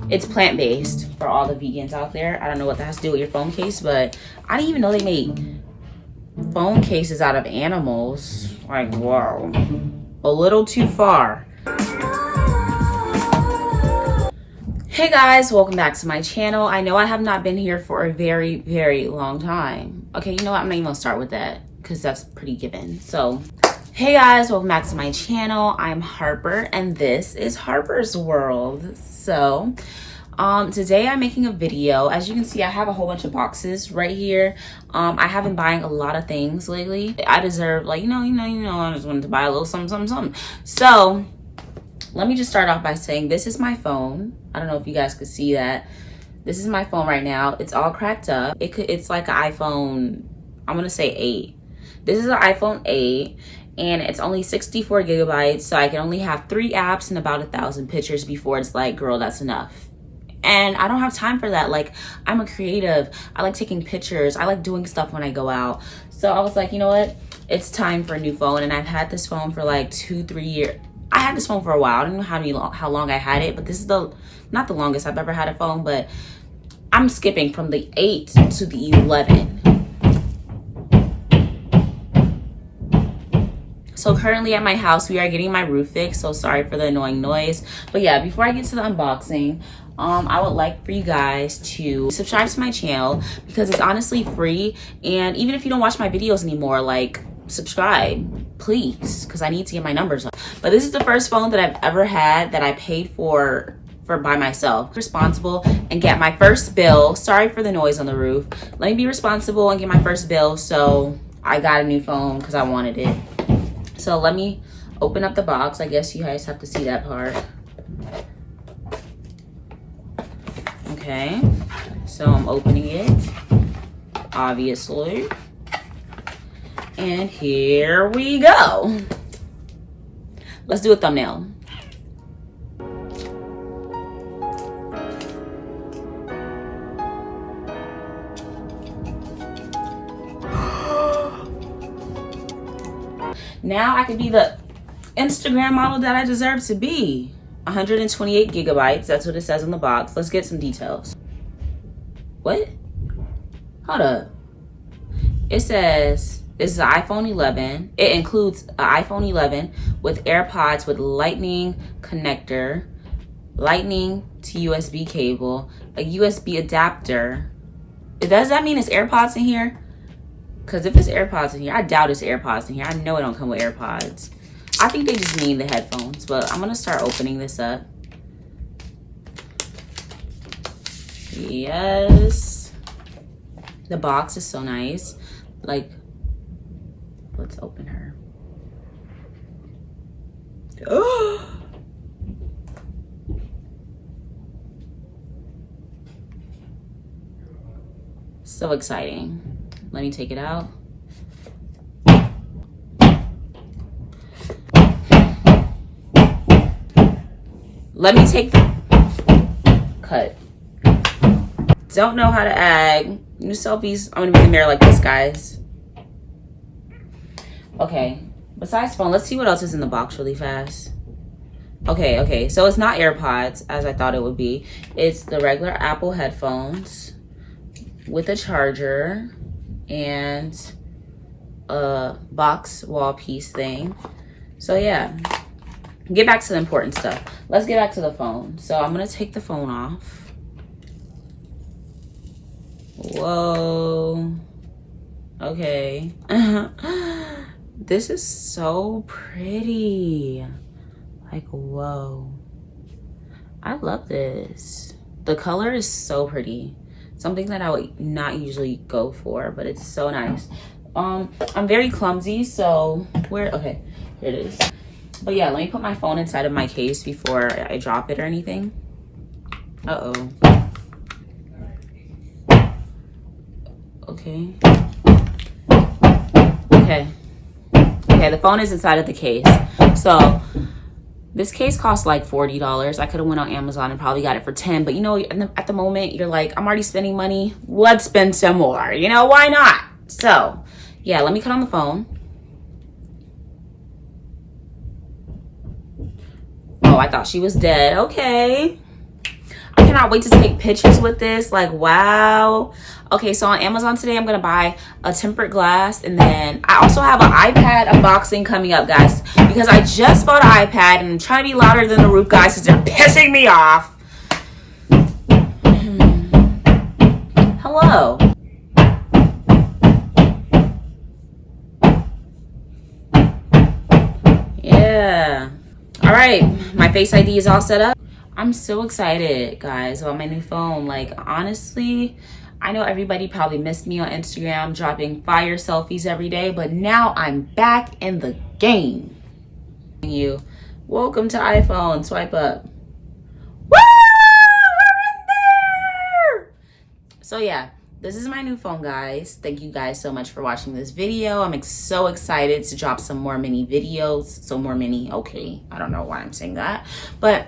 It's plant-based for all the vegans out there. I don't know what that has to do with your phone case, but I didn't even know they made phone cases out of animals. Like, wow. A little too far. Hey guys, welcome back to my channel. I know I have not been here for a very, very long time. Okay, you know what? I'm not even gonna start with that because that's pretty given. So, hey guys, welcome back to my channel. I'm Harper and this is Harper's World. So, today I'm making a video. As you can see, I have a whole bunch of boxes right here. I have been buying a lot of things lately. I deserve, like, you know, I just wanted to buy a little something. So, let me just start off by saying this is my phone. I don't know if you guys could see that. This is my phone right now. It's all cracked up. It's like an iPhone, I'm gonna say 8. This is an iPhone 8 and it's only 64 gigabytes. So I can only have 3 apps and about 1,000 pictures before it's like, girl, that's enough. And I don't have time for that. Like, I'm a creative. I like taking pictures. I like doing stuff when I go out. So I was like, you know what? It's time for a new phone. And I've had this phone for like 2-3 years. I had this phone for a while. I don't know how long I had it, but this is not the longest I've ever had a phone, but I'm skipping from the 8 to the 11. So currently at my house, we are getting my roof fixed. So sorry for the annoying noise. But yeah, before I get to the unboxing, I would like for you guys to subscribe to my channel because it's honestly free. And even if you don't watch my videos anymore, like, subscribe, please, because I need to get my numbers up. But this is the first phone that I've ever had that I paid for by myself. Responsible and get my first bill. Sorry for the noise on the roof. Let me be responsible and get my first bill. So I got a new phone because I wanted it. So let me open up the box. I guess you guys have to see that part. Okay, so I'm opening it, obviously. And here we go. Let's do a thumbnail. Now I can be the Instagram model that I deserve to be. 128 gigabytes, that's what it says on the box. Let's get some details. What? Hold up. It says this is an iPhone 11. It includes an iPhone 11 with AirPods with lightning connector, lightning to USB cable, a USB adapter. Does that mean it's AirPods in here? Because if it's AirPods in here, I doubt it's AirPods in here. I know it don't come with AirPods. I think they just mean the headphones, but I'm gonna start opening this up. Yes. The box is so nice. Like, let's open her. Oh! So exciting. Let me take it out. Let me take the cut. Don't know how to act. New selfies. I'm gonna be in the mirror like this, guys. Okay. Besides phone, let's see what else is in the box really fast. Okay. So it's not AirPods as I thought it would be. It's the regular Apple headphones with a charger and a box wall piece thing. So yeah. Get back to the important stuff. Let's get back to the phone. So I'm gonna take the phone off. Whoa. Okay. This is so pretty. Like, whoa. I love this. The color is so pretty. Something that I would not usually go for, but it's so nice. I'm very clumsy, so okay, here it is. But yeah, let me put my phone inside of my case before I drop it or anything. Uh-oh. Okay. Okay, the phone is inside of the case. So this case cost like $40. I could have went on Amazon and probably got it for 10. But you know, at the moment, you're like, I'm already spending money. Let's spend some more. You know, why not? So yeah, let me cut on the phone. Oh, I thought she was dead. Okay. I cannot wait to take pictures with this. Like, wow. Okay, so on Amazon today, I'm going to buy a tempered glass. And then I also have an iPad unboxing coming up, guys. Because I just bought an iPad. And I'm trying to be louder than the roof, guys, because they're pissing me off. Hello. Yeah. All right. My Face ID is all set up. I'm so excited, guys, about my new phone. Like, honestly, I know everybody probably missed me on Instagram dropping fire selfies every day, but now I'm back in the game. Welcome to iPhone. Swipe up. Woo! We're in there! So yeah, this is my new phone, guys. Thank you guys so much for watching this video. I'm so excited to drop some more mini videos. Okay, I don't know why I'm saying that, but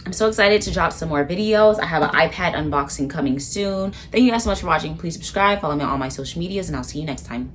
I'm so excited to drop some more videos. I have an iPad unboxing coming soon. Thank you guys so much for watching. Please subscribe, follow me on all my social medias, and I'll see you next time.